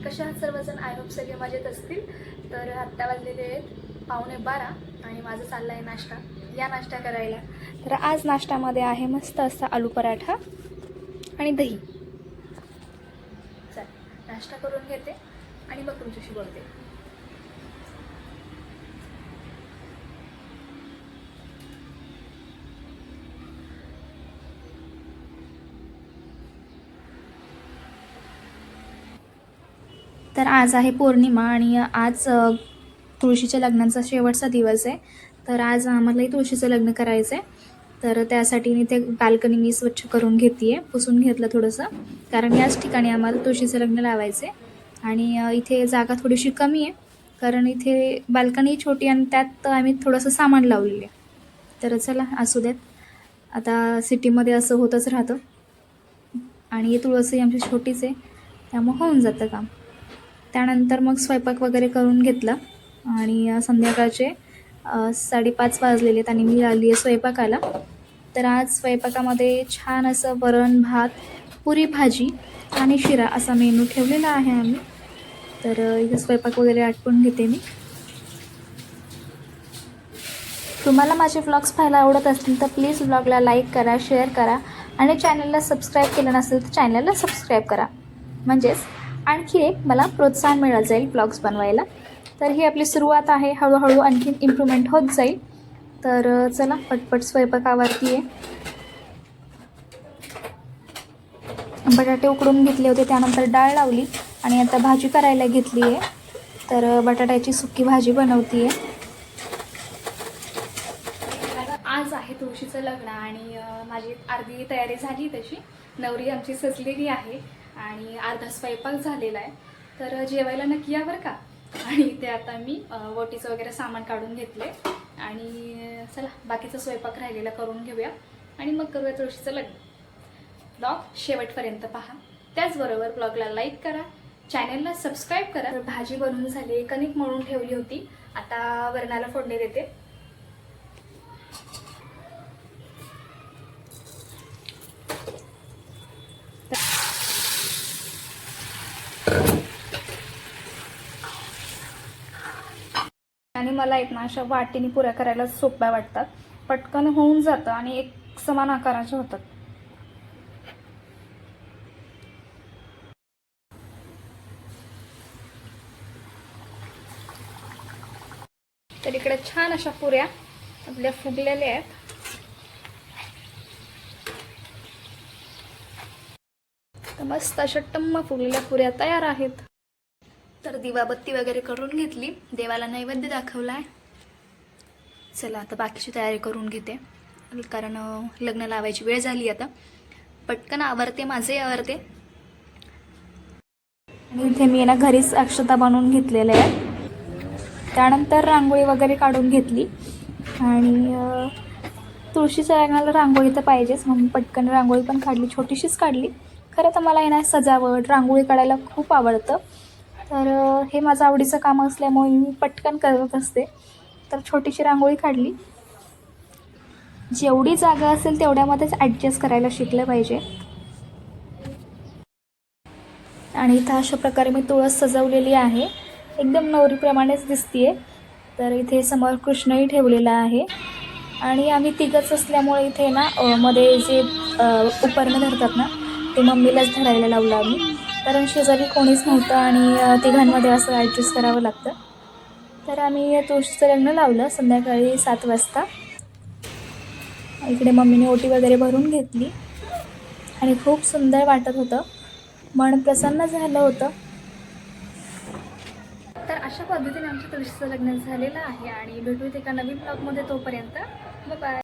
कसे आहात सर्वजण? आय होप सगळे मजेत असतील. तर आत्ता वाजलेले आहेत 11:15 आणि माझं चाललं आहे नाश्ता. या नाश्ता करायला. तर आज नाश्त्यामध्ये आहे मस्त असा आलू पराठा आणि दही. चल नाश्ता करून घेते आणि मग तुमच्याशी बोलते. तर आज आहे पौर्णिमा आणि आज तुळशीच्या लग्नाचा शेवटचा दिवस आहे. तर आज आम्हालाही तुळशीचं लग्न करायचं आहे. तर त्यासाठी मी ते बाल्कनी मी स्वच्छ करून घेते आहे, पुसून घेतलं थोडंसं, कारण याच ठिकाणी आम्हाला तुळशीचं लग्न लावायचं आहे. आणि इथे जागा थोडीशी कमी आहे, कारण इथे बाल्कनी छोटी आणि त्यात आम्ही थोडंसं सामान लावलेलं आहे. तर चला असू देत, आता सिटीमध्ये असं होतच राहतं. आणि तुळसही आमची छोटीच आहे, त्यामुळे होऊन जातं काम. त्यानंतर मग स्वयंपाक वगैरे करून घेतला आणि संध्याकाळचे 5:30 वाजलेले आहेत आणि मी आली आहे स्वयंपाकाला. तर आज स्वयंपाकामध्ये छान असं वरण भात, पुरी भाजी आणि शिरा असा मेनू ठेवलेला आहे आम्ही. तर इथे स्वयंपाक वगैरे आटपून घेते मी. तुम्हाला माझे व्लॉग्स पाहायला आवडत असतील तर प्लीज व्लॉगला लाईक करा, शेअर करा आणि चॅनलला सबस्क्राईब केलं नसेल तर चॅनलला सबस्क्राईब करा, म्हणजेच आणखी एक मला प्रोत्साहन मिळत जाईल व्लॉग्स बनवायला. तर ही आपली सुरुवात आहे, हळूहळू आणखीन इम्प्रूव्हमेंट होत जाईल. तर चला पटपट स्वयंपाकावरती आहे. बटाटे उकडून घेतले होते, त्यानंतर डाळ लावली आणि आता भाजी करायला घेतली आहे. तर बटाट्याची सुकी भाजी बनवते आहे. आज आहे तुळशीचं लग्न आणि माझी अर्धी तयारी झाली, तशी नवरी आमची सजलेली आहे आणि अर्धा स्वयंपाक झालेला आहे. तर जेवायला नक्की या बरं का. आणि ते आता मी वटीचं वगैरे सामान काढून घेतले आणि चला बाकीचा स्वयंपाक राहिलेला करून घेऊया आणि मग करूया तुळशीचं लग्न. ब्लॉग शेवटपर्यंत पहा, त्याचबरोबर ब्लॉगला लाईक करा, चॅनलला सबस्क्राईब करा. तर भाजी बनवून झाली, कणिक मळून ठेवली होती, आता वरणाला फोडणी देते. आणि मला एक ना अशा वाटीने पुऱ्या करायला सोप्या वाटतात, पटकन होऊन जातं आणि एक समान आकाराचे होतात. तर इकडे छान अशा पुऱ्या आपल्या फुगलेल्या आहेत. तर मस्त अशा टम्म फुगलेल्या पुऱ्या तयार आहेत. तर दिवाबत्ती वगैरे करून घेतली, देवाला नैवेद्य दाखवलाय. चला आता बाकीची तयारी करून घेते, कारण लग्न लावायची वेळ झाली. आता पटकन आवरते, माझे आवरते. आणि इथे मी ना घरीच अक्षता बनवून घेतलेल्या आहेत. त्यानंतर रांगोळी वगैरे काढून घेतली आणि तुळशीच्या लग्नाला रांगोळी तर पाहिजेच, म्हणून पटकन रांगोळी पण काढली, छोटीशीच काढली. खरं तर मला ना सजावट रांगोळी काढायला खूप आवडतं. तर हे माझं आवडीचं काम असल्यामुळे मी पटकन करत असते. तर छोटीशी रांगोळी काढली. जेवढी जागा असेल तेवढ्यामध्येच ॲडजस्ट करायला शिकलं पाहिजे. आणि इथं अशा प्रकारे मी तुळस सजवलेली आहे, एकदम नवरीप्रमाणेच दिसतीये. तर इथे समोर कृष्णही ठेवलेला आहे आणि आम्ही तिघच असल्यामुळे इथे ना मध्ये जे उपरणं धरतात ना, ते मम्मीलाच धरायला लावलं आम्ही, कारण शेजारी कोणीच नव्हतं आणि तिघांमध्ये असं ॲडजस्ट करावं लागतं. तर आम्ही तुळशीचं लग्न लावलं संध्याकाळी 7 वाजता. इकडे मम्मीने ओटी वगैरे भरून घेतली आणि खूप सुंदर वाटत होतं, मन प्रसन्न झालं होतं. तर अशा पद्धतीने आमच्या तुळशीचं लग्न झालेलं आहे आणि भेटू एका नवीन ब्लॉगमध्ये. तोपर्यंत बाय बाय.